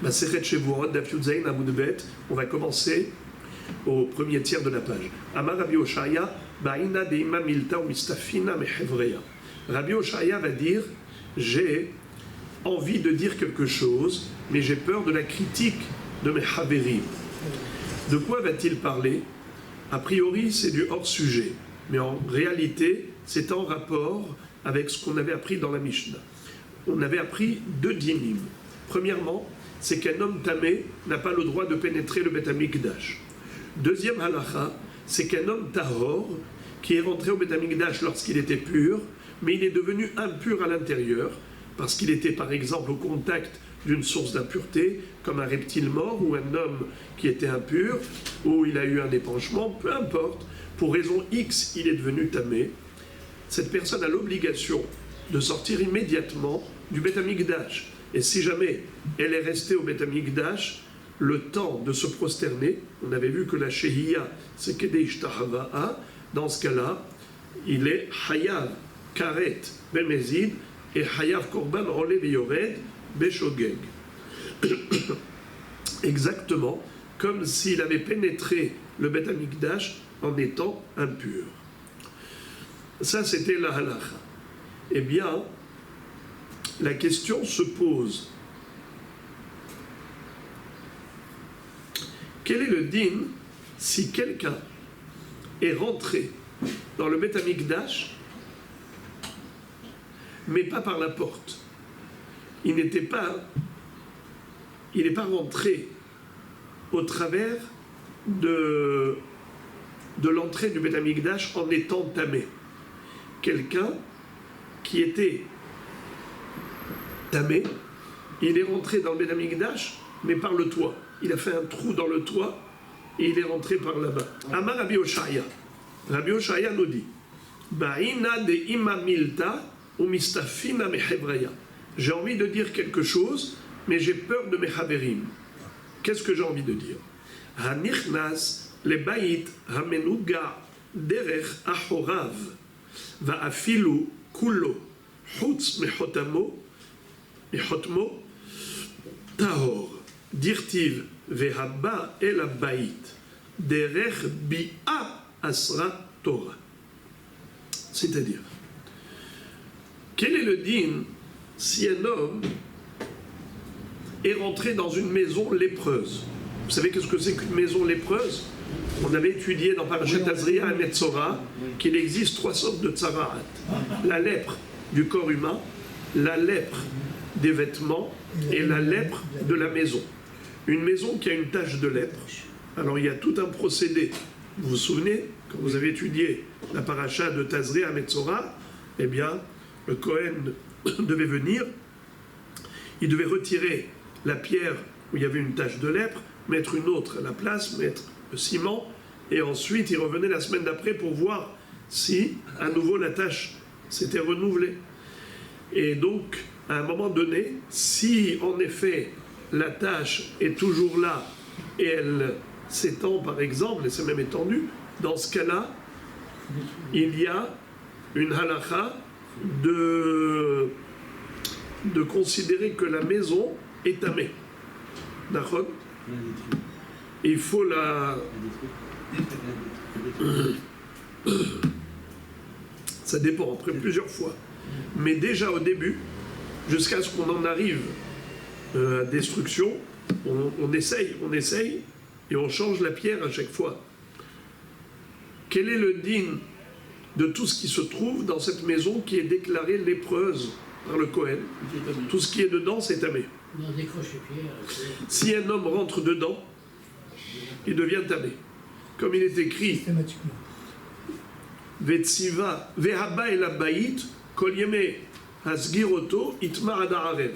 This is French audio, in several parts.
Masechet Shevuot, Daf Yud Zayin Amud Bet. On va commencer au premier tiers de la page. Amar Rabbi Oshaya, Ba'ina de'ima milta ou mistafina mehevreya. Rabbi Oshaya va dire, j'ai envie de dire quelque chose, mais j'ai peur de la critique de mes haverim. De quoi va-t-il parler? A priori, c'est du hors-sujet, mais en réalité, c'est en rapport avec ce qu'on avait appris dans la Mishnah. On avait appris deux dinim. Premièrement, c'est qu'un homme tamé n'a pas le droit de pénétrer le Beth Amikdash. Deuxième halacha, c'est qu'un homme tahor, qui est rentré au Beth Amikdash lorsqu'il était pur, mais il est devenu impur à l'intérieur, parce qu'il était par exemple au contact d'une source d'impureté, comme un reptile mort ou un homme qui était impur, ou il a eu un épanchement, peu importe, pour raison X, il est devenu tamé. Cette personne a l'obligation de sortir immédiatement du Beth Amikdash. Et si jamais elle est restée au Beth Amikdash, le temps de se prosterner, on avait vu que la Shehiya, c'est Kedei Shtahava'a, dans ce cas-là, il est Hayav Karet Bemezid et Hayav Korban Ole Veyored Beshogeg. Exactement comme s'il avait pénétré le Beth Amikdash en étant impur. Ça, c'était la halacha. Eh bien, la question se pose. Quel est le din si quelqu'un est rentré dans le Beth Amikdash, mais pas par la porte? Il n'est pas rentré au travers de l'entrée du Beth Amikdash en étant tamé. Quelqu'un qui était tamé, il est rentré dans le Beth Amikdash, mais par le toit. Il a fait un trou dans le toit et il est rentré par là-bas. Amar Rabbi Oshaya. Rabbi Oshaya nous dit, Ba'ina de ima milta ou mistafina mehevreya. J'ai envie de dire quelque chose, mais j'ai peur de mes haverim. Qu'est-ce que j'ai envie de dire? Hanichnas le bayit hamenuga derech ahorav va'afilu kulo chutz mechotamo tahor dirtiv vehabba el abayit derech bi'a asra Torah. C'est-à-dire, quel est le din si un homme est rentré dans une maison lépreuse? Vous savez qu'est-ce que c'est qu'une maison lépreuse? On avait étudié dans Parashat Tazria et Metzora qu'il existe trois sortes de tsara'at. La lèpre du corps humain, la lèpre des vêtements et la lèpre de la maison. Une maison qui a une tache de lèpre, alors il y a tout un procédé. Vous vous souvenez, quand vous avez étudié la paracha de Tazria et Metzora, eh bien, le Kohen devait venir, il devait retirer la pierre où il y avait une tache de lèpre, mettre une autre à la place, mettre le ciment, et ensuite il revenait la semaine d'après pour voir si à nouveau la tache s'était renouvelée. Et donc, à un moment donné, si en effet la tache est toujours là et elle s'étend par exemple, et c'est même étendu, dans ce cas-là, il y a une halakha de considérer que la maison est tamée. D'accord? Il faut la... Ça dépend, après plusieurs fois. Mais déjà au début, jusqu'à ce qu'on en arrive à destruction, on essaye, et on change la pierre à chaque fois. Quel est le din de tout ce qui se trouve dans cette maison qui est déclarée lépreuse par le Kohen? Tout ce qui est dedans, c'est tamé. Si un homme rentre dedans, il devient tamé. Comme il est écrit, Vetsiva, Vehaba el abayit, kol yeme hasgiroto, itmar adararev.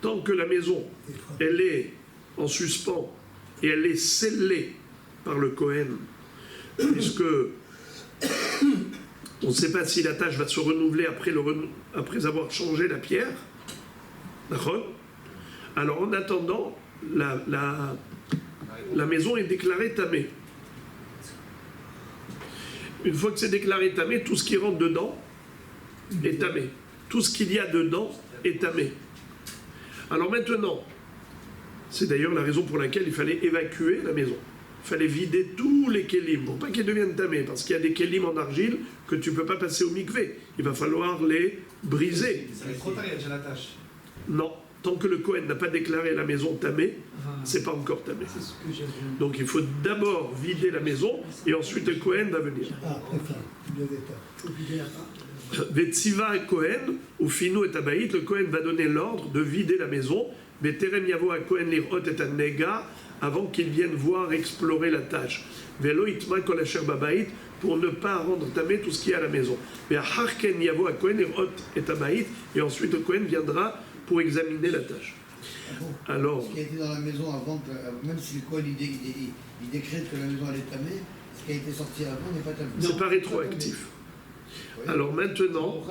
Tant que la maison, elle est en suspens et elle est scellée par le Kohen, puisque on ne sait pas si la tâche va se renouveler après avoir changé la pierre. D'accord? Alors en attendant, la maison est déclarée tamée. Une fois que c'est déclaré tamé, tout ce qui rentre dedans est tamé. Tout ce qu'il y a dedans est tamé. Alors maintenant, C'est d'ailleurs la raison pour laquelle il fallait évacuer la maison. Il fallait vider tous les kélim pour pas qu'ils deviennent tamés, parce qu'il y a des kélim en argile que tu ne peux pas passer au mikvé. Il va falloir les briser. Ça va être trop tard, il y a déjà la tâche. Non, tant que le Kohen n'a pas déclaré la maison tamée, c'est pas encore tamé. Donc il faut d'abord vider la maison et ensuite le Kohen va venir. Vetsiva Kohen, ou Finu et Abaït, le Kohen va donner l'ordre de vider la maison. Veterem Yavo à Kohen lirot et un nega, avant qu'il vienne voir explorer la tâche. Velo itma kol asher babaït, pour ne pas rendre tamé tout ce qui est à la maison. Mais Harken Yavo à Kohen lirot et Abaït, et ensuite le Kohen viendra pour examiner la tâche. Alors, ce qui a été dans la maison avant, même si le Kohen il décrète que la maison elle est tamée, ce qui a été sorti avant n'est pas tamé. C'est pas rétroactif. Alors maintenant,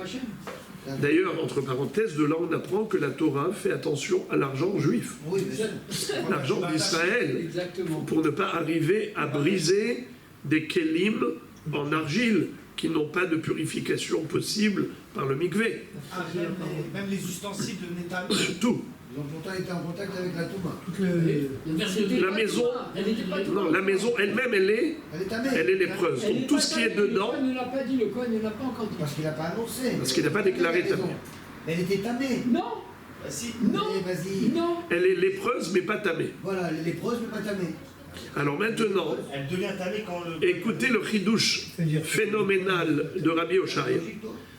d'ailleurs, entre parenthèses, de là on apprend que la Torah fait attention à l'argent juif. Oui, L'argent d'Israël, pour ne pas arriver à briser des kélim en argile qui n'ont pas de purification possible par le mikvé. Ah, même les ustensiles de Netan. Tout. Ils ont pourtant été en contact avec la Touma. La maison, non, la maison elle-même, elle est tamée. Elle est lépreuse. Donc tout ce qui est dedans. Le Kohen ne l'a pas dit, le Kohen ne l'a pas encore dit. Parce qu'il n'a pas annoncé. Parce qu'il n'a pas déclaré tamée. Elle était tamée. Non. Bah, si. Non. Vas-y. Non. Elle est lépreuse mais pas tamée. Voilà, les lépreuses mais pas tamée. Alors maintenant, Elle devient tamée quand le. écoutez le chidouche phénoménal de Rabbi Oshaya.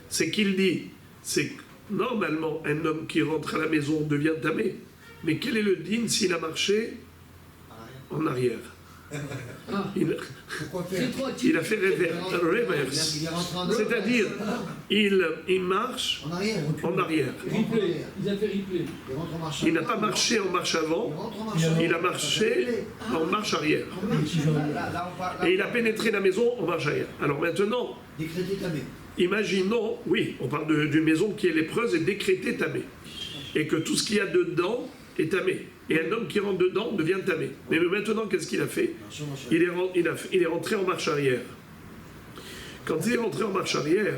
C'est qu'il dit, c'est que normalement un homme qui rentre à la maison devient tamé. Mais quel est le din s'il a marché en arrière? Pourquoi faire? Il a fait reverse. C'est-à-dire, il marche En arrière. en arrière. Replay. Ils avaient replay. Il n'a pas marché en marche avant, il a marché en marche arrière. Et il a pénétré la maison en marche arrière. Alors maintenant, Décrété tamé. imaginons, oui, on parle d'une maison qui est lépreuse et décrétée tamée. Et que tout ce qu'il y a dedans est tamé. Et un homme qui rentre dedans devient tamé. Mais maintenant, qu'est-ce qu'il a fait? Il est rentré en marche arrière. Quand il est rentré en marche arrière,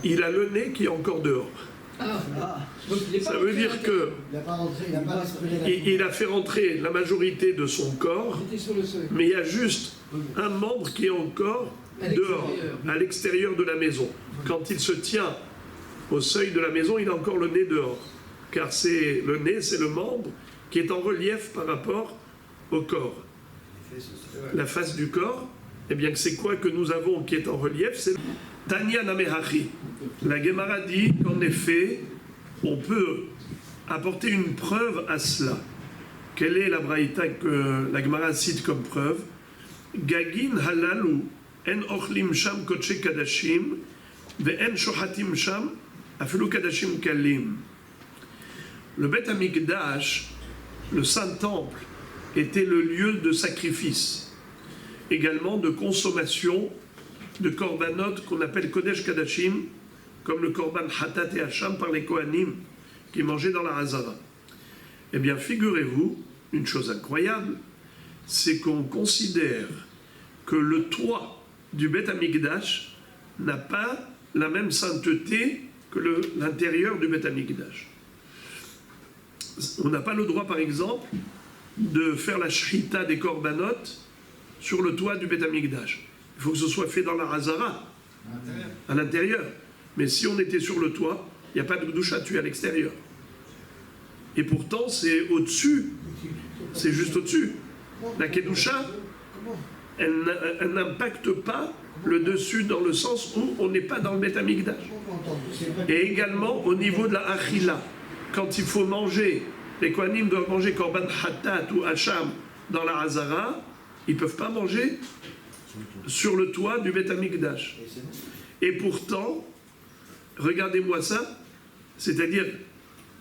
il a le nez qui est encore dehors. Ça veut dire que Il n'a pas rentré, il n'a pas respiré. il a fait rentrer la majorité de son corps, J'étais sur le seuil. mais il y a juste un membre qui est encore dehors, à l'extérieur de la maison. Quand il se tient au seuil de la maison, il a encore le nez dehors. Car c'est le nez, c'est le membre qui est en relief par rapport au corps. La face du corps, eh bien, c'est quoi que nous avons qui est en relief? C'est Tanya Namehachi. La Gemara dit qu'en effet, on peut apporter une preuve à cela. Quelle est la braïta que la Gemara cite comme preuve? Gagin halalu en ochlim sham koche kadashim ve en shohatim sham afilu kadashim kalim. Le Beth Amikdash, le Saint-Temple, était le lieu de sacrifice, également de consommation de korbanot qu'on appelle Kodesh Kadashim, comme le korban Hatat et Hacham par les Kohanim qui mangeaient dans la Hazara. Eh bien, figurez-vous, une chose incroyable, c'est qu'on considère que le toit du Beth Amikdash n'a pas la même sainteté que l'intérieur du Beth Amikdash. On n'a pas le droit, par exemple, de faire la shrita des korbanot sur le toit du Beth Amikdash. Il faut que ce soit fait dans la Hazara, à l'intérieur. Mais si on était sur le toit, il n'y a pas de doucha, tu es à l'extérieur. Et pourtant, c'est au-dessus. C'est juste au-dessus. La kedusha, elle n'impacte pas le dessus dans le sens où on n'est pas dans le Beth Amikdash. Et également au niveau de la achila. Quand il faut manger, les Kohanim doivent manger korban hatat ou hacham dans la Hazara, ils ne peuvent pas manger sur le toit du Beth Amikdash. Et pourtant, regardez-moi ça, c'est-à-dire,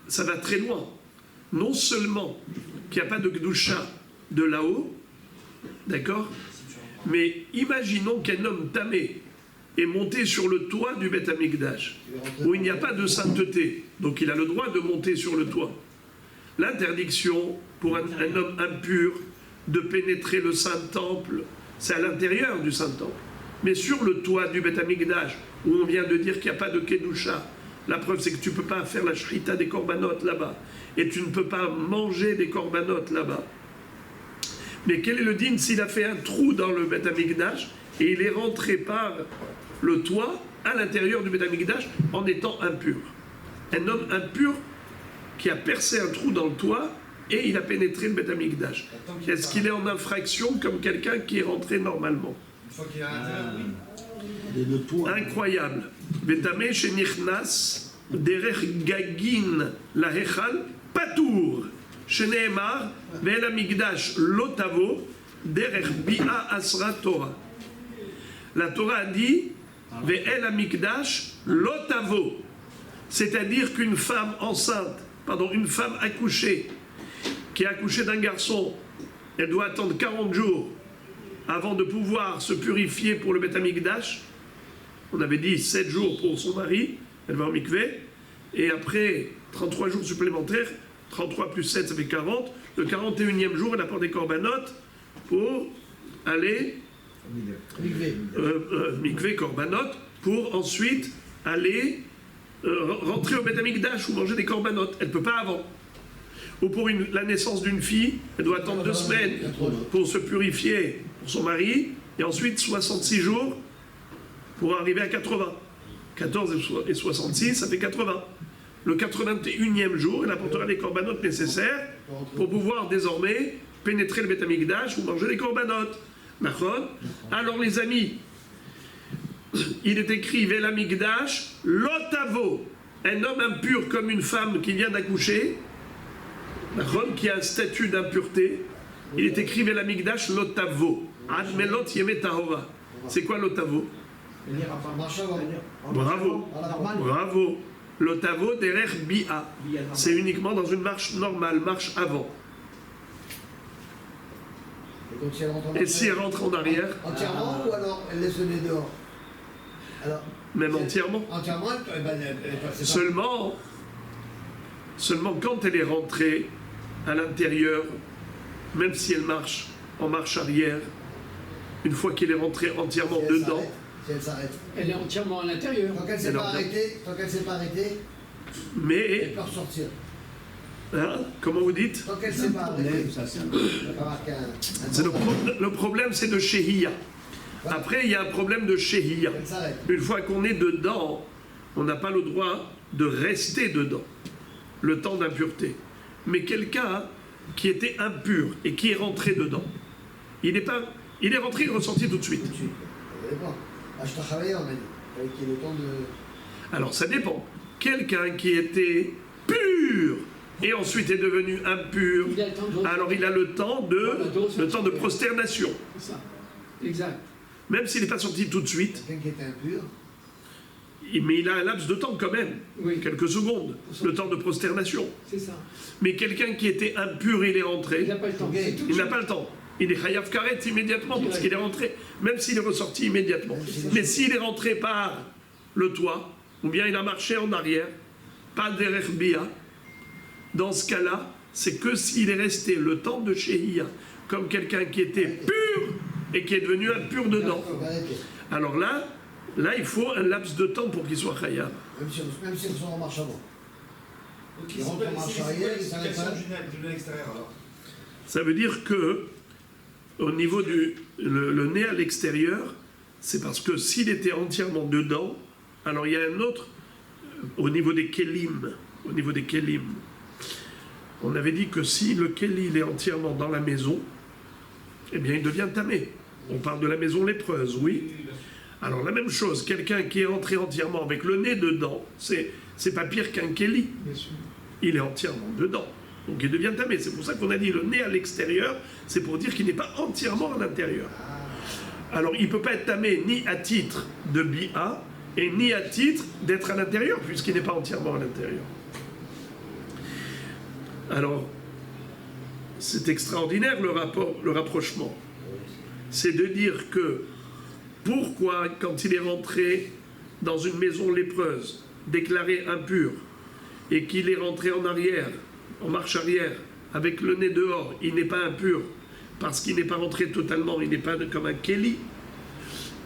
ça va très loin. Non seulement qu'il n'y a pas de Kedusha de là-haut, d'accord, mais imaginons qu'un homme tamé est monté sur le toit du Beth Amikdash, où il n'y a pas de sainteté, donc il a le droit de monter sur le toit. L'interdiction pour un homme impur de pénétrer le Saint-Temple, c'est à l'intérieur du Saint-Temple. Mais sur le toit du Beth Amikdash, où on vient de dire qu'il n'y a pas de Kedusha, La preuve, c'est que tu ne peux pas faire la shrita des corbanotes là-bas. Et tu ne peux pas manger des corbanotes là-bas. Mais quel est le din s'il a fait un trou dans le Beth Amikdash et il est rentré par le toit à l'intérieur du Beth Amikdash en étant impur? Un homme impur qui a percé un trou dans le toit et il a pénétré le Beth Amikdash. Est-ce qu'il est en infraction comme quelqu'un qui est rentré normalement? Une fois qu'il est à l'intérieur, oui. Incroyable. Betame shenichnas derech gagin la hechal patour. Sheneemar ve'el amigdash lotavo derech bi'a asra Torah. La Torah a dit ve'el amigdash lotavo. C'est-à-dire qu'une femme enceinte, une femme accouchée, qui a accouché d'un garçon, elle doit attendre 40 jours avant de pouvoir se purifier pour le Beth Amikdash. On avait dit 7 jours pour son mari, elle va au mikvé, et après 33 jours supplémentaires, 33 plus 7, ça fait 40. Le 41e jour, elle apporte des corbanotes pour aller mikvé corbanotes, pour ensuite aller rentrer au Beth Amikdash ou manger des corbanotes. Elle ne peut pas avant. Ou pour la naissance d'une fille, elle doit attendre 2 semaines pour se purifier pour son mari, et ensuite 66 jours pour arriver à 80. 14 et 66, ça fait 80. Le 81e jour, elle apportera les corbanotes nécessaires pour pouvoir désormais pénétrer le Beth Amikdash ou manger les corbanotes. D'accord? Alors les amis, il est écrit Vel Amikdash lotavo, un homme impur comme une femme qui vient d'accoucher, qui a un statut d'impureté. Il est écrit Vel Amikdash lotavo. Ad melot yemet tahora. C'est quoi lotavo? Bravo, bravo. Lotavo derech bi'a. C'est uniquement dans une marche normale, marche avant. Et si elle rentre en arrière? Entièrement ou alors elle laisse le nez dehors? Alors, même entièrement? Entièrement, Seulement quand elle est rentrée à l'intérieur, même si elle marche en marche arrière, une fois qu'elle est rentrée entièrement dedans, si elle s'arrête. Elle est entièrement à l'intérieur. Tant qu'elle ne s'est pas arrêtée, mais elle peut ressortir. Hein, comment vous dites? Tant qu'elle ne s'est pas arrêtée. C'est le problème, c'est de Shehiya. Après, il y a un problème de Shehiya. Une fois qu'on est dedans, on n'a pas le droit de rester dedans, le temps d'impureté. Mais quelqu'un qui était impur et qui est rentré dedans, il est rentré et ressorti tout de suite. Alors ça dépend. Quelqu'un qui était pur et ensuite est devenu impur, alors il a le temps de prosternation. C'est ça. Exact. Même s'il n'est pas sorti tout de suite. Quelqu'un qui était impur. Mais il a un laps de temps quand même, oui. Quelques secondes, le temps de prosternation. C'est ça. Mais quelqu'un qui était impur, il est rentré. Il n'a pas le temps. Il n'a pas le temps. Il est chayav karet immédiatement parce qu'il est rentré, même s'il est ressorti immédiatement. Mais s'il est rentré par le toit, ou bien il a marché en arrière, pas derech bia, dans ce cas-là, c'est que s'il est resté le temps de Shehiya, comme quelqu'un qui était pur et qui est devenu impur dedans. Alors là, il faut un laps de temps pour qu'il soit chayav. Même si elles sont en marche avant. Il rentre en marche arrière, il s'arrête pas. Ça veut dire que au niveau le nez à l'extérieur, c'est parce que s'il était entièrement dedans, alors il y a un autre au niveau des kelim. Au niveau des kelim, on avait dit que si le keli est entièrement dans la maison, eh bien il devient tamé. On parle de la maison lépreuse, oui. Alors la même chose, quelqu'un qui est entré entièrement avec le nez dedans, c'est pas pire qu'un keli. Il est entièrement dedans. Donc il devient tamé. C'est pour ça qu'on a dit le nez à l'extérieur, c'est pour dire qu'il n'est pas entièrement à l'intérieur. Alors il ne peut pas être tamé ni à titre de bi'a et ni à titre d'être à l'intérieur, puisqu'il n'est pas entièrement à l'intérieur. Alors, c'est extraordinaire le rapprochement. C'est de dire que pourquoi, quand il est rentré dans une maison lépreuse, déclarée impure, et qu'il est rentré en arrière, en marche arrière, avec le nez dehors, il n'est pas impur, parce qu'il n'est pas rentré totalement, il n'est pas comme un Kéli.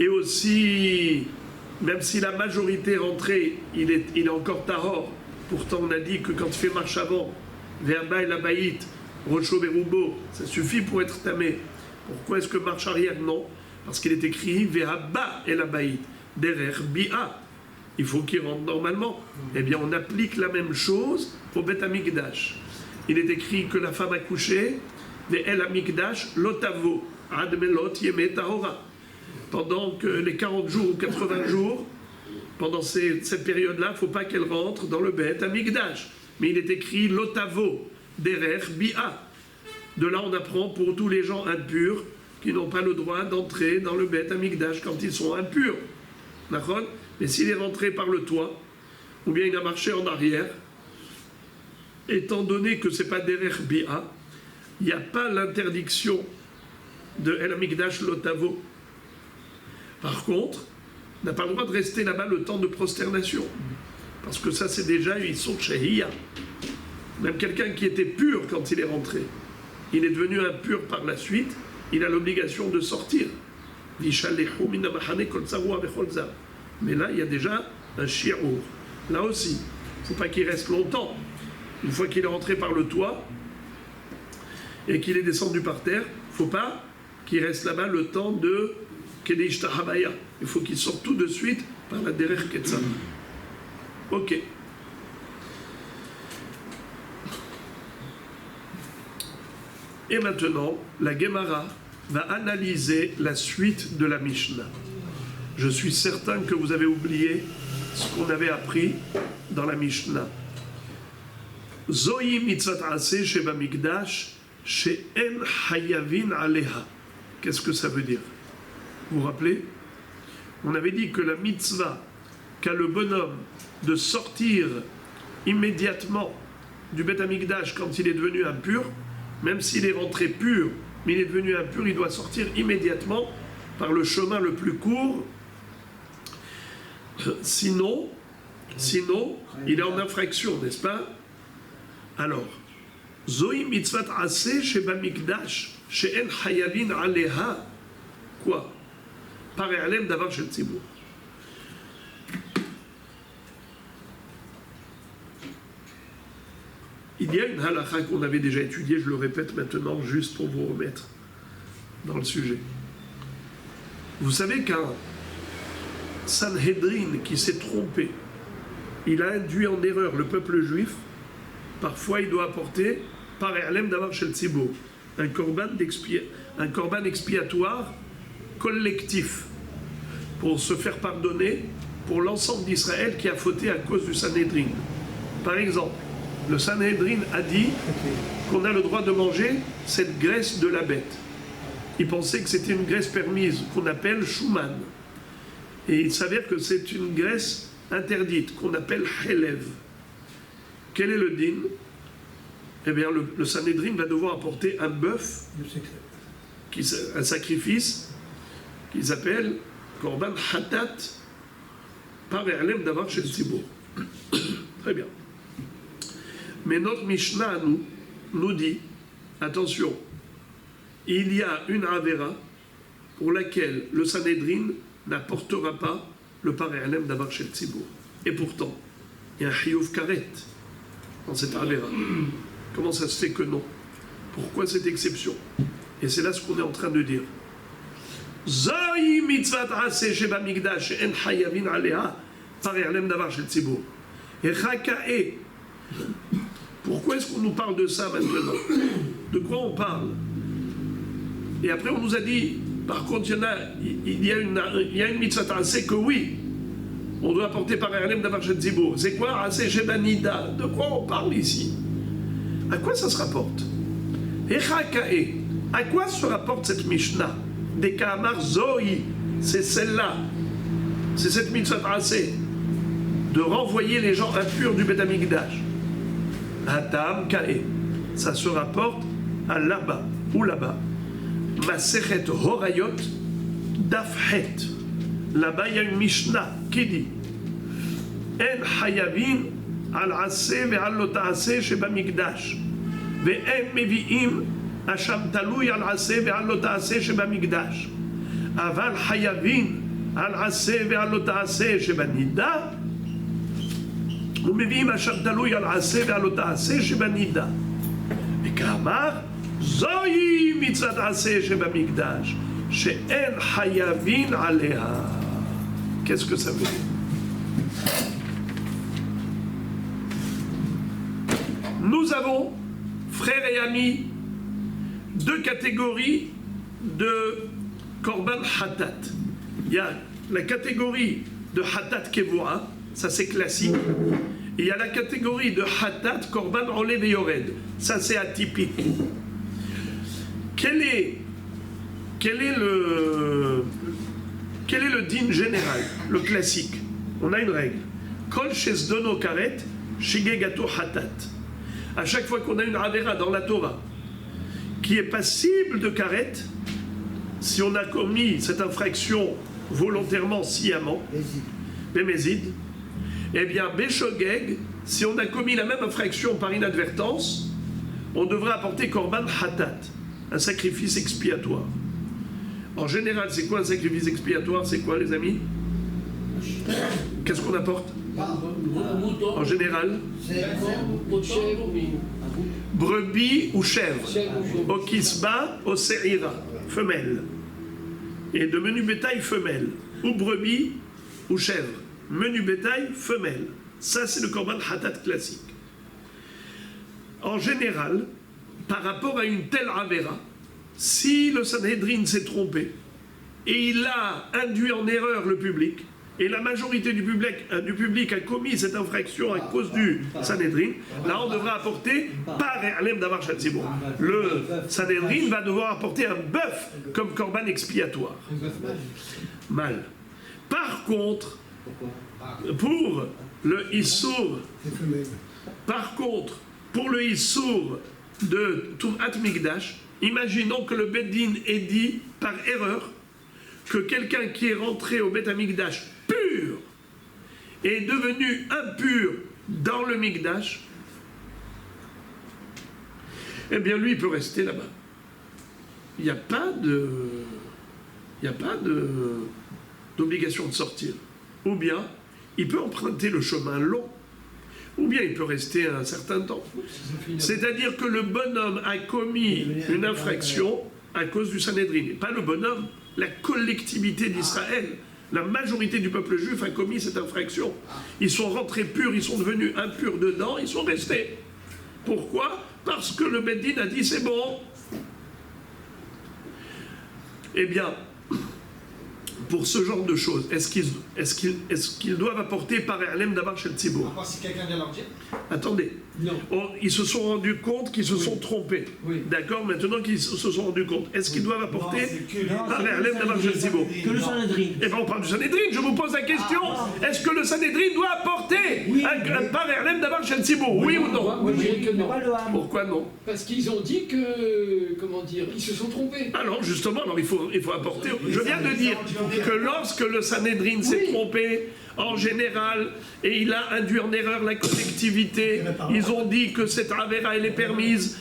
Et aussi, même si la majorité est rentrée, il est encore tahor. Pourtant, on a dit que quand tu fais marche avant, Verba et la baït, Rocho Berubo, ça suffit pour être tamé. Pourquoi est-ce que marche arrière? Non. Parce qu'il est écrit Verba et la baït, derrière Bia. Il faut qu'il rentre normalement. Eh bien, on applique la même chose au Bet Amikdash. Il est écrit que la femme a couché, mais El Amikdash, l'otavo, admelot yeme tahora. Pendant que les 40 jours ou 80 jours, pendant cette période-là, il ne faut pas qu'elle rentre dans le Bet Amikdash. Mais il est écrit l'otavo, derer bia. De là, on apprend pour tous les gens impurs qui n'ont pas le droit d'entrer dans le Bet Amikdash quand ils sont impurs. D'accord? Mais s'il est rentré par le toit, ou bien il a marché en arrière, étant donné que ce n'est pas derer bia, il n'y a pas l'interdiction de El Amikdash l'otavo. Par contre, on n'a pas le droit de rester là-bas le temps de prosternation. Parce que ça, c'est déjà une sont shahiyya. Même quelqu'un qui était pur quand il est rentré, il est devenu impur par la suite, il a l'obligation de sortir. Mais là, il y a déjà un shi'ur. Là aussi, il ne faut pas qu'il reste longtemps. Une fois qu'il est rentré par le toit et qu'il est descendu par terre, il ne faut pas qu'il reste là-bas le temps de Kedesh Tahabaya. Il faut qu'il sorte tout de suite par la Derer Ketzah. Ok. Et maintenant, la Gemara va analyser la suite de la Mishnah. Je suis certain que vous avez oublié ce qu'on avait appris dans la Mishnah. Zoï mitzvat aseh sheba mikdash she'en hayavin aleha. Qu'est-ce que ça veut dire? Vous vous rappelez? On avait dit que la mitzvah qu'a le bonhomme de sortir immédiatement du Beth Amikdash quand il est devenu impur, même s'il est rentré pur, mais il est devenu impur, il doit sortir immédiatement par le chemin le plus court. Sinon, il est en infraction, n'est-ce pas? Alors, Zoï mitzvat aseh sheba mikdash she'en hayavin aleha. Quoi? Par Alem d'avoir chez le Tzibour. Il y a une halakha qu'on avait déjà étudiée, je le répète maintenant, juste pour vous remettre dans le sujet. Vous savez qu'un Sanhedrin qui s'est trompé, il a induit en erreur le peuple juif, parfois il doit apporter, par Alem d'avoir chez le Tzibour, un korban expiatoire collectif pour se faire pardonner pour l'ensemble d'Israël qui a fauté à cause du Sanhedrin. Par exemple, le Sanhedrin a dit qu'on a le droit de manger cette graisse de la bête. Il pensait que c'était une graisse permise qu'on appelle Shuman. Et il s'avère que c'est une graisse interdite qu'on appelle Helev. Quel est le din? Eh bien, le Sanhedrin va devoir apporter un bœuf, un sacrifice qui s'appelle Korban Hatat par Erlem d'avoir chez le Tzibour. Très bien. Mais notre Mishnah nous dit, attention, il y a une Avera pour laquelle le Sanhedrin n'apportera pas le par Erlem d'avoir chez le Tzibour. Et pourtant, il y a un Chiyuv Karet dans cette Avera. Comment ça se fait que non? Pourquoi cette exception? Et c'est là ce qu'on est en train de dire. Zoï mitzvat aseh sheba mikdash en hayavin aleha par Erlem d'avar shel tzibur. Et chakae. Pourquoi est-ce qu'on nous parle de ça maintenant? De quoi on parle? Et après on nous a dit, par contre il y a une mitzvat aseh que oui, on doit apporter par Erlem d'avar shel tzibur. C'est quoi aseh sheba nida? De quoi on parle ici? À quoi ça se rapporte? Et chakae. À quoi se rapporte cette Mishnah? Des Kamar Zoï, c'est celle-là, c'est cette mitzvah assez de renvoyer les gens impurs du Beth Amikdash. Atam Kae, ça se rapporte à là-bas, ou là-bas. Masechet Horayot Dafhet. Là-bas, il y a une Mishnah qui dit En Hayavin al Aseh ve al Lota'aseh sheba Mikdash ve en Mevi'im Asham talui al aseh ve'al lo ta'aseh sheba mikdash. Aval hayavin על עשה ועל לא תעשה שבנידה, ומביאים אשר תלוי על עשה ועל לא תעשה שבנידה. וכאמר, זוהי מצוות עשה שבמקדש, שאין חייבים עליה. Qu'est-ce que ça veut dire? Nous avons, frères et amis, deux catégories de Korban Hatat. Il y a la catégorie de Hatat Kevoa, ça c'est classique. Et il y a la catégorie de Hatat Korban Olev et Yored, ça c'est atypique. Quel est le din général, le classique? On a une règle. Kol Shesdono Karet, Shigegato Hatat. À chaque fois qu'on a une Avera dans la Torah qui est passible de Karet, si on a commis cette infraction volontairement, sciemment, Bémézid, eh bien, Béchogeg, si on a commis la même infraction par inadvertance, on devrait apporter Korban Hatat, un sacrifice expiatoire. En général, c'est quoi un sacrifice expiatoire? C'est quoi, les amis? Qu'est-ce qu'on apporte? En général, brebis ou chèvre, au kisba, au se'ira, femelle, et de menu bétail femelle, ou brebis ou chèvre, menu bétail femelle. Ça, c'est le korban hatat classique. En général, par rapport à une telle avera, si le Sanhédrin s'est trompé et il a induit en erreur le public, et la majorité du public a commis cette infraction à cause du Sanhédrin, là on devra apporter par Alem Davar Shatzibur. Le Sanhédrin va devoir apporter un bœuf comme korban expiatoire. Mal. Par contre, pour le Issour, de Tum'at Mikdash, imaginons que le Beddin ait dit par erreur que quelqu'un qui est rentré au Bet HaMikdash pur est devenu impur dans le Mikdash, eh bien lui il peut rester là-bas. Il n'y a pas d'obligation de sortir. Ou bien il peut emprunter le chemin long, ou bien il peut rester un certain temps. C'est-à-dire que le bonhomme a commis une infraction à cause du Sanhédrin. Et pas le bonhomme, la collectivité d'Israël. La majorité du peuple juif a commis cette infraction. Ils sont rentrés purs, ils sont devenus impurs dedans, ils sont restés. Pourquoi? Parce que le Beddin a dit c'est bon. Eh bien, pour ce genre de choses, est-ce qu'ils doivent apporter par Alem Davar Shel Tzibur? À part si quelqu'un vient leur dire. Attendez. Non. Ils se sont rendus compte qu'ils se sont trompés. Oui. D'accord? Maintenant qu'ils se sont rendus compte, est-ce qu'ils doivent apporter par Alem Davar Shel Tzibur? Que le Sanhédrin. Eh bien, on parle du Sanhédrin. Je vous pose la question. Est-ce que le Sanhédrin doit apporter un par Alem Davar Shel Tzibur? Oui ou non? Moi, je dirais que non. Pas le Ham. Pourquoi non? Parce qu'ils ont dit que, comment dire, ils se sont trompés. Alors justement, il faut apporter. Je viens de dire que lorsque le Sanhédrin s'est trompé, en général, et il a induit en erreur la collectivité, ils ont dit que cette avéra elle est permise,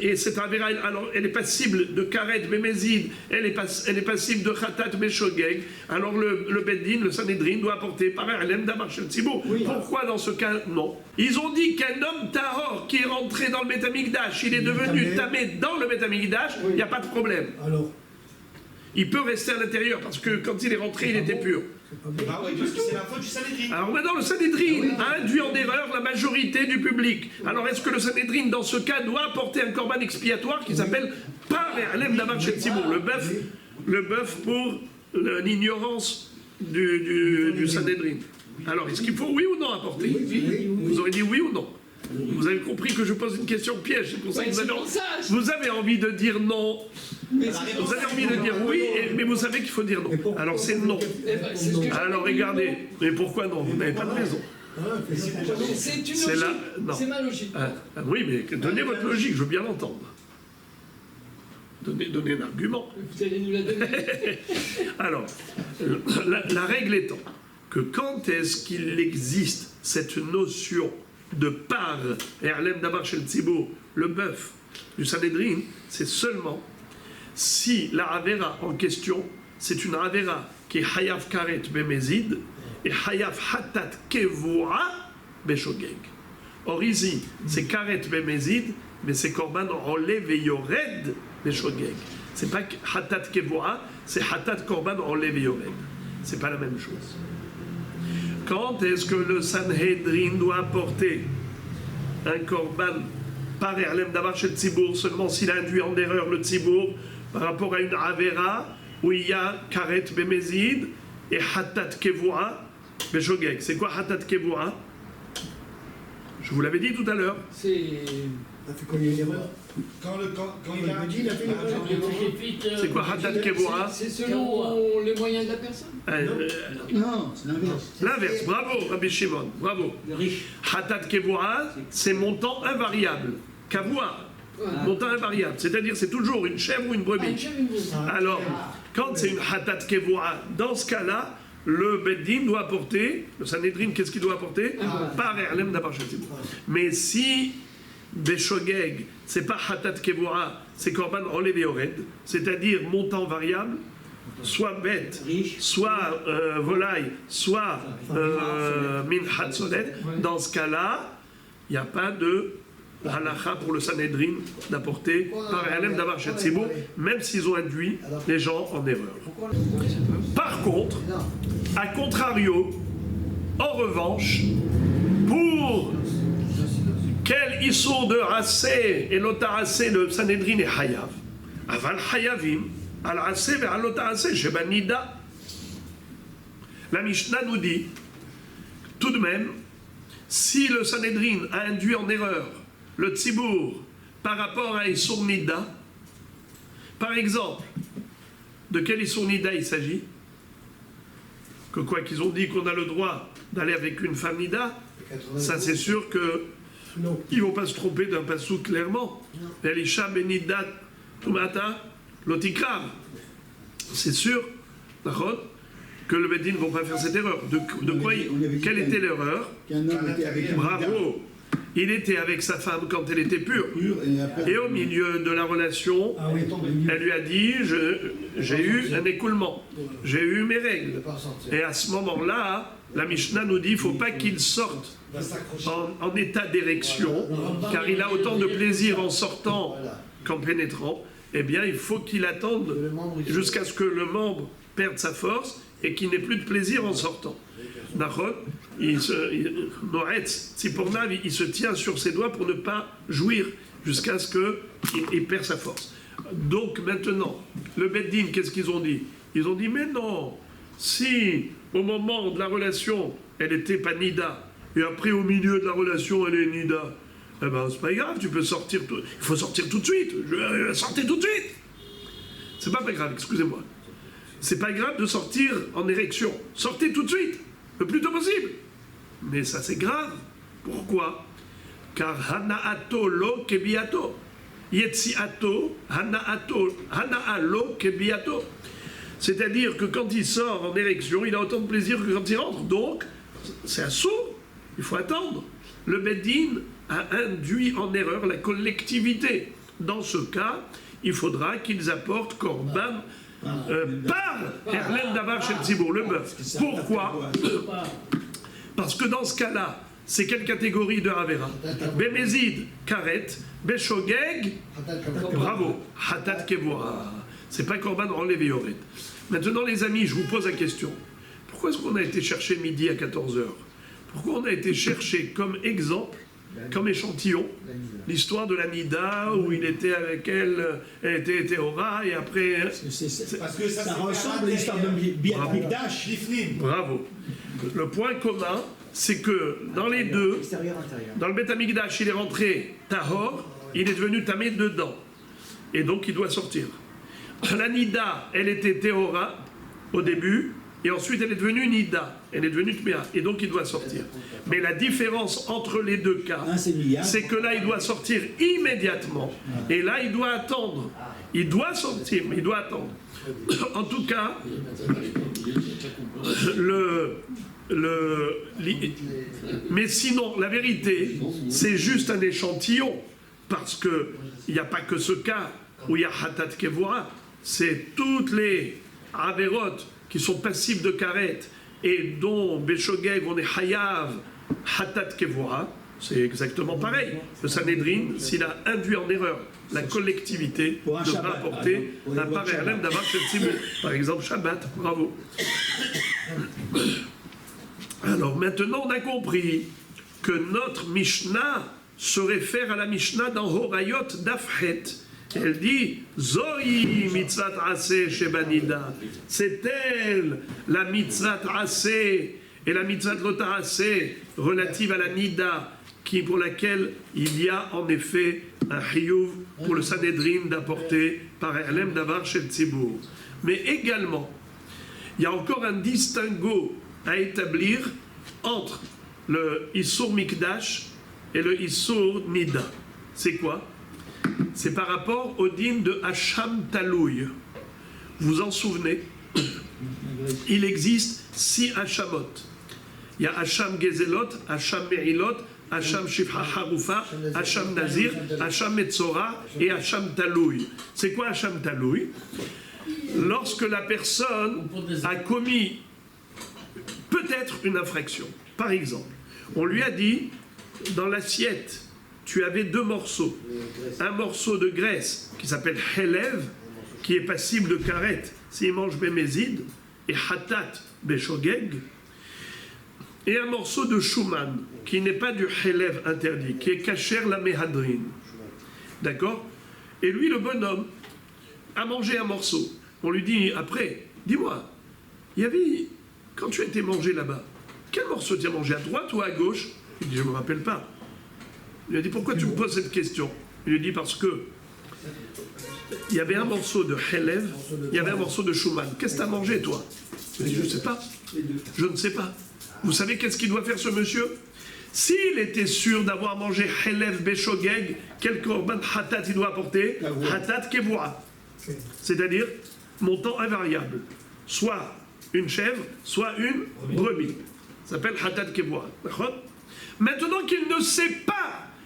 et cette avéra alors elle est passible de karet bémézid, elle est passible de khatat béchogeg. Alors le Beddin, le Sanhédrin doit apporter par Alem Davar Shel Tzibur. Pourquoi dans ce cas non? Ils ont dit qu'un homme tahor qui est rentré dans le Bet HaMikdash, il est devenu tamé dans le Bet HaMikdash, il n'y a pas de problème. Alors, Il peut rester à l'intérieur parce que quand il est rentré, il était pur. Ah oui, parce que c'est la faute du Sanhédrin. Alors maintenant, le Sanhédrin a induit en erreur la majorité du public. Alors est-ce que le Sanhédrin, dans ce cas, doit apporter un korban expiatoire qui s'appelle par Alem Davar Shel Tzibur, le bœuf pour l'ignorance du Sanhédrin? Alors est-ce qu'il faut oui ou non apporter? Vous aurez dit oui ou non? Vous avez compris que je pose une question piège, c'est pour ça que vous avez envie de dire non. Vous avez envie de dire oui, mais vous savez qu'il faut dire non. Alors c'est non. Alors regardez, mais pourquoi non? Vous n'avez pas de raison. C'est une C'est logique. là, non. C'est ma logique. Oui, mais donnez votre logique, je veux bien l'entendre. Donnez un argument. Vous allez nous la donner. Alors, la règle étant que quand est-ce qu'il existe cette notion de par Alem Davar Shel Tzibur, le bœuf du Sanhédrin, c'est seulement si la Avera en question, c'est une Avera qui est Hayav Karet Bemezid et Hayav Hatat Kevura Beshogeg. Or ici, c'est Karet Bemezid, mais c'est Korban Rolé Veyored Beshogeg. C'est pas Hatat Kevura, c'est Hatat Korban Rolé Veyored. C'est pas la même chose. Quand est-ce que le Sanhedrin doit apporter un Korban par Erlem Davar chez le Tzibour seulement s'il a induit en erreur le Tzibour par rapport à une Avera où il y a Karet Bemezid et Hatat Kevura Beshogeg. C'est quoi Hatat Kevura? Je vous l'avais dit tout à l'heure. C'est. Ça fait combien d'erreurs? Quand il a dit, il a fait l'erreur. C'est quoi Hatat Kevura? C'est selon les moyens de la personne. Non, c'est l'inverse. L'inverse, bravo Rabbi Shimon, bravo. Hatat Kevura, c'est montant invariable. Kavua, montant invariable. C'est-à-dire c'est toujours une chèvre ou une brebis. Alors, quand c'est une Hatat Kevura, dans ce cas-là, le Beddin doit apporter, le Sanhedrin, qu'est-ce qu'il doit apporter? Par Erlem Davar Shel Tzibur. Mais si Beshogeg, c'est pas Hatat Kevura, c'est Korban Rolé Veyored, c'est-à-dire montant variable, soit bête, soit volaille, soit Minhat Solet, dans ce cas-là, il n'y a pas de halakha pour le Sanhedrin d'apporter par Erlem Davar Shel Tzibur, même s'ils ont induit les gens en erreur. Par contre, à contrario, en revanche, pour quel issour de Rassé et l'Otarasé, le Sanhedrin est Hayav. Aval Hayavim, al Rassé et al Otarasé, Sheba Nida. La Mishnah nous dit, tout de même, si le Sanhedrin a induit en erreur le Tzibour par rapport à Issour Nida, par exemple, de quel Issour Nida il s'agit? Que quoi qu'ils ont dit qu'on a le droit d'aller avec une femme Nida, ça c'est sûr que ils ne vont pas se tromper d'un passou clairement. Elisha Benidat Tumata Lotikrav. C'est sûr, d'accord, que le Bedin ne vont pas faire cette erreur. De quoi quelle était l'erreur? Bravo. Il était avec sa femme quand elle était pure. Et au milieu de la relation, elle lui a dit j'ai eu un écoulement, j'ai eu mes règles. Et à ce moment-là, la Mishnah nous dit il ne faut pas qu'il sorte en état d'érection, car il a autant de plaisir en sortant qu'en pénétrant. Eh bien, il faut qu'il attende jusqu'à ce que le membre perde sa force et qu'il n'ait plus de plaisir en sortant. D'accord? Il se tient sur ses doigts pour ne pas jouir jusqu'à ce qu'il perd sa force. Donc maintenant, le Beddin, qu'est-ce qu'ils ont dit? Ils ont dit, mais non, si au moment de la relation, elle n'était pas Nida, et après au milieu de la relation, elle est Nida, eh ben c'est pas grave, tu peux sortir, il faut sortir tout de suite, sortez tout de suite. C'est pas grave, excusez-moi. C'est pas grave de sortir en érection, sortez tout de suite, le plus tôt possible. Mais ça c'est grave. Pourquoi? Car Hanaato lo kebiato. Yetziato, Hanaalo kebiato. C'est-à-dire que quand il sort en érection, il a autant de plaisir que quand il rentre. Donc, c'est un saut. Il faut attendre. Le Beddin a induit en erreur la collectivité. Dans ce cas, il faudra qu'ils apportent Korban par Erlen Davar Shel Tzibur, le bœuf. Pourquoi? Parce que dans ce cas-là, c'est quelle catégorie de Avera? Bemezid, Karet, Beshogeg, bravo, Hatat Kevura. C'est pas Korban Rolé Veyored. Maintenant, les amis, je vous pose la question. Pourquoi est-ce qu'on a été chercher midi à 14h? Pourquoi on a été chercher comme exemple, comme échantillon, l'histoire de la Nida où il était avec elle, elle était Théora et après. Parce que ça ressemble à l'histoire de Biat-Mikdash. Bravo. Le point commun, c'est que dans les deux, dans le Beth Amikdash, il est rentré Tahor, il est devenu Tamé dedans. Et donc il doit sortir. La Nida, elle était Théora au début, et ensuite elle est devenue Nida, elle est devenue Tméa, et donc il doit sortir. Mais la différence entre les deux cas, c'est que là il doit sortir immédiatement, et là il doit attendre. Il doit sortir, mais il doit attendre. En tout cas, mais sinon, la vérité, c'est juste un échantillon, parce qu'il n'y a pas que ce cas où il y a Hatat Kevura, c'est toutes les Averot qui sont passifs de karet et dont Beshogeg, on est hayav, hatat kevora, c'est exactement pareil. Le Sanhedrin, s'il a induit en erreur la collectivité, Pour un devra Shabbat, apporter par exemple, un pour les lois de parallèle Shabbat. d'avoir chez Tzibur. Par exemple, Shabbat, bravo. Alors maintenant, on a compris que notre Mishnah se réfère à la Mishnah dans Horayot Dafhet. Elle dit Zohi mitzvat aseh shebanida. C'est elle la mitzvat aseh et la mitzvat lota aseh relative à la nida, pour laquelle il y a en effet un chiyuv pour le Sanhedrin d'apporter par Elem Davar Shel Tzibur. Mais également, il y a encore un distinguo à établir entre le Issur Mikdash et le Issur Nida. C'est quoi? C'est par rapport au din de Hacham Talouy. Vous vous en souvenez? Il existe 6 Hachamot. Il y a Hacham Gezelot, Hacham Merilot, Hacham Shifra Haroufa, Hacham Nazir, Hacham Metzora et Hacham Talouy. C'est quoi Hacham Talouy? Lorsque la personne a commis peut-être une infraction. Par exemple, on lui a dit, dans l'assiette, tu avais 2 morceaux. Un morceau de graisse qui s'appelle Helev, qui est passible de karet s'il mange Bémézid, et Hatat Beshogeg, et un morceau de Shuman, qui n'est pas du Helev interdit, qui est Kacher la Mehadrin. D'accord? Et lui, le bonhomme, a mangé un morceau. On lui dit après, dis-moi, il y avait, quand tu as été mangé là-bas, quel morceau tu as mangé, à droite ou à gauche? Il dit, je ne me rappelle pas. Il lui a dit, pourquoi tu me poses cette question? Il lui a dit, parce que il y avait un morceau de Helev, il y avait un morceau de Shuman. Qu'est-ce que tu as mangé, toi? Il dit, je ne sais pas. Je ne sais pas. Vous savez qu'est-ce qu'il doit faire, ce monsieur? S'il était sûr d'avoir mangé Helev Beshogeg, quel korban Hatat il doit apporter? Hatat Kevura. C'est-à-dire montant invariable. Soit une chèvre, soit une brebis. Ça s'appelle Hatat Kevura. Maintenant qu'il ne sait pas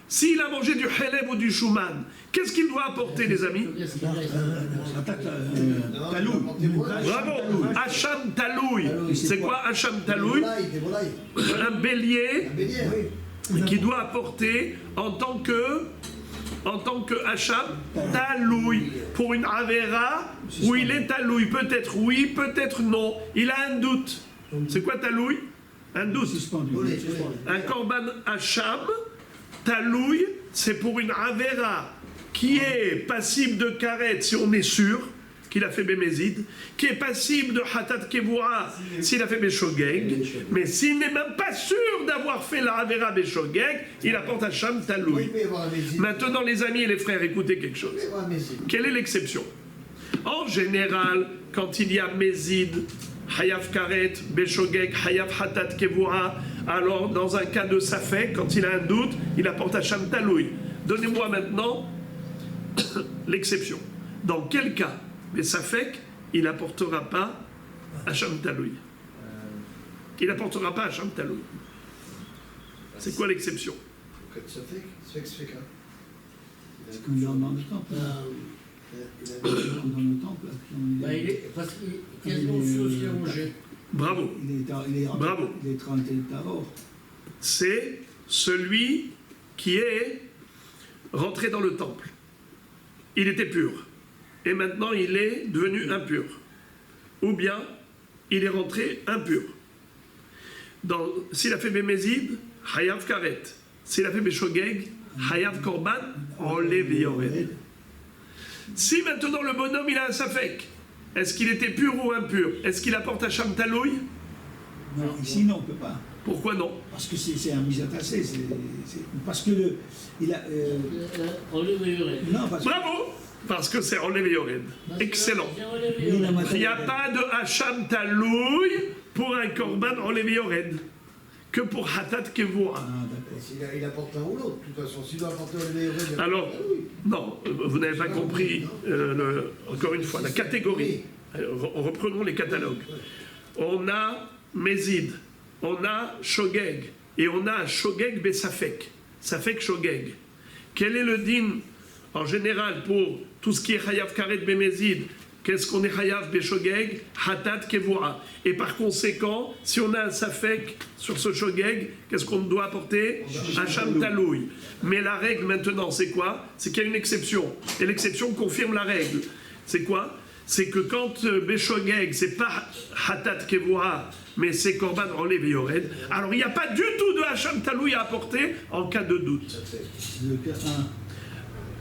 s'il a mangé du Helev ou du Shuman, qu'est-ce qu'il doit apporter, les amis? Talouy. Bravo! Hacham Talouy. C'est quoi Hacham Talouy? Un bélier qui doit apporter en tant que Hacham Talouy. Pour une Avera où il est Talouy. Peut-être oui, peut-être non. Il a un doute. C'est quoi Talouy? Un doute. Un korban Hacham Talouy, c'est pour une Avera qui est passible de karet si on est sûr qu'il a fait Bémézid, qui est passible de Hatat Kevura s'il a fait Beshogeg, mais s'il n'est même pas sûr d'avoir fait la Avera Beshogeg, il apporte Hacham Talouy. Maintenant, les amis et les frères, écoutez quelque chose. Quelle est l'exception? En général, quand il y a Mézid, Hayav Karet, Beshogeg, Hayav Hatat Kevura, alors dans un cas de Safek, quand il a un doute, il apporte Hacham Talouy. Donnez-moi maintenant l'exception. Dans quel cas, mais Safek, il n'apportera pas Hacham Talouy? Il n'apportera pas Hacham Talouy. C'est quoi l'exception? Parce qu'on est dans le temple. Dans le temple. Il est parce qu'il est quasiment sûr qu'il a mangé. Bravo. Bravo. Il est 30 Tahor. C'est celui qui est rentré dans le temple. Il était pur. Et maintenant, il est devenu impur. Ou bien, il est rentré impur. S'il a fait Bémézid, Hayav Karet. S'il a fait Beshogeg, Hayav Korban, Olev Yored. Si maintenant le bonhomme il a un Safek, est-ce qu'il était pur ou impur? Est-ce qu'il apporte Hacham Talouy? Non, ici non, on ne peut pas. Pourquoi non? Parce que c'est un misatassé. Parce que il a. Non, parce que. Bravo! Parce que c'est Olev Yored. Excellent. Il n'y a pas de Hacham Talouy pour un Korban Olev Yored. Que pour Hatat Kevura. Il apporte l'un ou l'autre, de toute façon. S'il doit apporter le meilleur. Alors, non, vous n'avez pas compris, encore une fois, la catégorie. Reprenons les catalogues. On a Mézid, on a Shogeg, et on a Shogeg Besafek. Safek Shogeg. Quel est le din, en général, pour tout ce qui est Hayav Karet Bémézid, qu'est-ce qu'on est Hayav Beshogeg, Hatat Kevura. Et par conséquent, si on a un Safek sur ce Shogeg, qu'est-ce qu'on doit apporter? Hacham Taloui. Mais la règle maintenant, c'est quoi? C'est qu'il y a une exception. Et l'exception confirme la règle. C'est quoi? C'est que quand Beshogeg, c'est pas Hatat Kevura, mais c'est Korban Rolé Veyored, alors il n'y a pas du tout de Hacham Taloui à apporter en cas de doute. Le cas 1.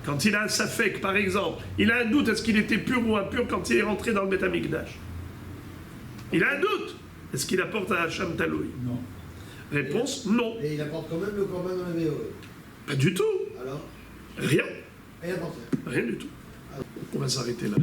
Quand il a un safek, par exemple, il a un doute, est-ce qu'il était pur ou impur quand il est rentré dans le Beth Amikdash? Il a un doute. Est-ce qu'il apporte un Hacham Taloui? Non. Réponse, non. Et il apporte quand même le corban dans la VO. Pas du tout. Alors, Rien. il apporte. Rien du tout. On va s'arrêter là.